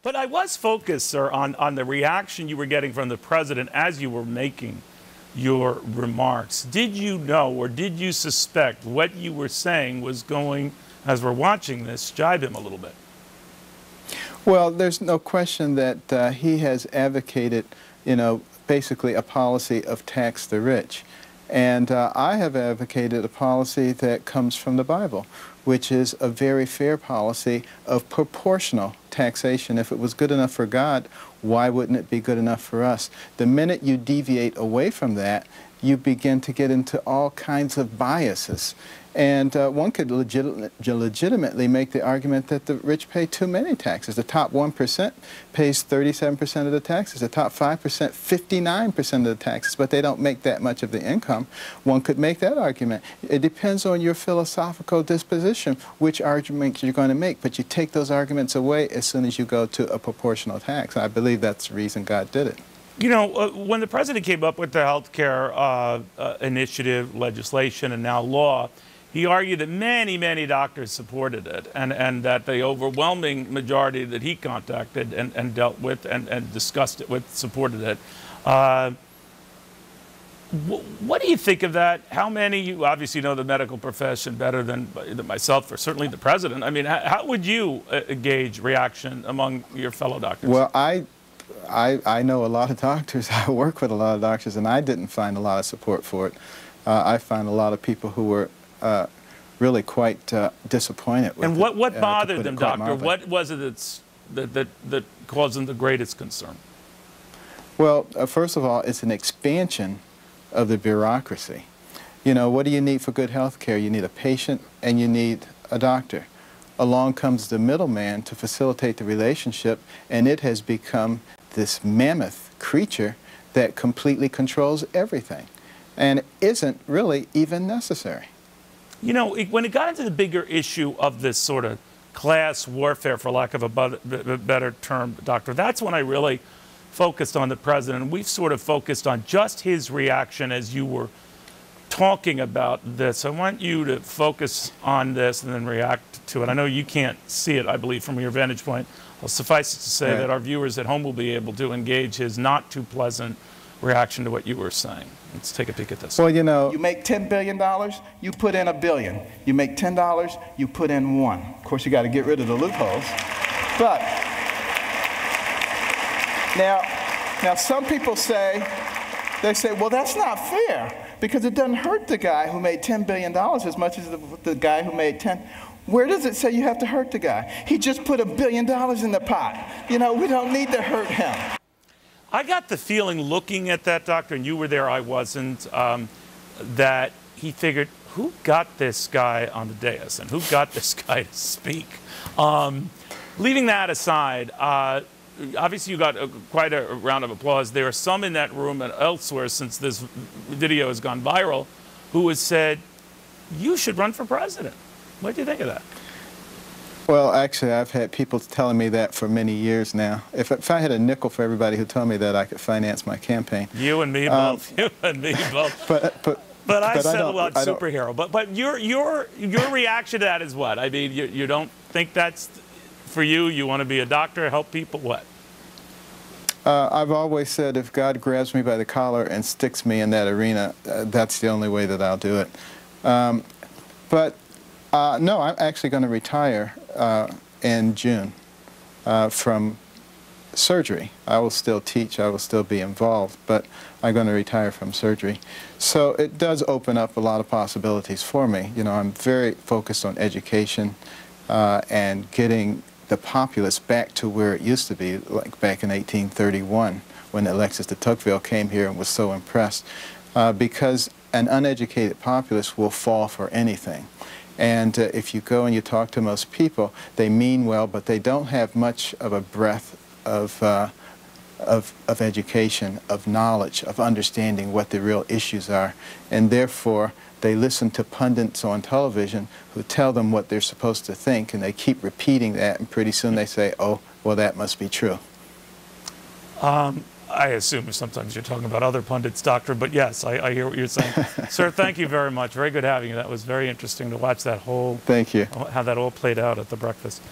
But I was focused, sir, on the reaction you were getting from the president as you were making your remarks. Did you know or did you suspect what you were saying was going, as we're watching this, jibe him a little bit? Well, there's no question that he has advocated, basically a policy of tax the rich. And I have advocated a policy that comes from the Bible, which is a very fair policy of proportional taxation. If it was good enough for God, why wouldn't it be good enough for us? The minute you deviate away from that, you begin to get into all kinds of biases. And one could legitimately make the argument that the rich pay too many taxes. The top 1% pays 37% of the taxes. The top 5%, 59% of the taxes, but they don't make that much of the income. One could make that argument. It depends on your philosophical disposition, which argument you're going to make, but you take those arguments away as soon as you go to a proportional tax. I believe that's the reason God did it. You know, when the president came up with the health care initiative, legislation, and now law, he argued that many, many doctors supported it, and that the overwhelming majority that he contacted and dealt with and discussed it with supported it. What do you think of that? How many, you obviously know the medical profession better than myself, or certainly the president. I mean, how would you gauge reaction among your fellow doctors? Well, I know a lot of doctors. I work with a lot of doctors, and I didn't find a lot of support for it. I found a lot of people who were really quite disappointed with it. And what bothered them, doctor? What was it that caused them the greatest concern? Well, first of all, it's an expansion of the bureaucracy. You know, what do you need for good health care? You need a patient and you need a doctor. Along comes the middleman to facilitate the relationship, and it has become this mammoth creature that completely controls everything and isn't really even necessary. You know, when it got into the bigger issue of this sort of class warfare, for lack of a better term, doctor, that's when I really focused on the president. We've sort of focused on just his reaction as you were talking about this. I want you to focus on this and then react to it. I know you can't see it, I believe, from your vantage point. I'll suffice it to say that our viewers at home will be able to engage his not too pleasant reaction to what you were saying. Let's take a peek at this. Well, you know, you make $10 billion, you put in $1 billion. You make $10, you put in 1. Of course, you got to get rid of the loopholes. But now some people say, well, that's not fair because it doesn't hurt the guy who made $10 billion as much as the guy who made 10. Where does it say you have to hurt the guy? He just put $1 billion in the pot. You know, we don't need to hurt him. I got the feeling looking at that, doctor, and you were there, I wasn't, that he figured, who got this guy on the dais and who got this guy to speak? Leaving that aside, obviously you got quite a round of applause. There are some in that room and elsewhere since this video has gone viral who has said, you should run for president. What do you think of that? Well, actually, I've had people telling me that for many years now. If I had a nickel for everybody who told me that, I could finance my campaign. You and me both. You and me both. But I said, well, superhero. But your reaction to that is what? I mean, you don't think that's for you? You want to be a doctor, help people? What? I've always said if God grabs me by the collar and sticks me in that arena, that's the only way that I'll do it. No, I'm actually going to retire in June from surgery. I will still teach, I will still be involved, but I'm going to retire from surgery. So it does open up a lot of possibilities for me. You know, I'm very focused on education and getting the populace back to where it used to be, like back in 1831 when Alexis de Tocqueville came here and was so impressed, because an uneducated populace will fall for anything. And if you go and you talk to most people, they mean well, but they don't have much of a breadth of education, of knowledge, of understanding what the real issues are. And therefore, they listen to pundits on television who tell them what they're supposed to think, and they keep repeating that, and pretty soon they say, oh, well, that must be true. I assume sometimes you're talking about other pundits, doctor, but yes, I hear what you're saying. Sir, thank you very much. Very good having you. That was very interesting to watch that whole, thank you, how that all played out at the breakfast.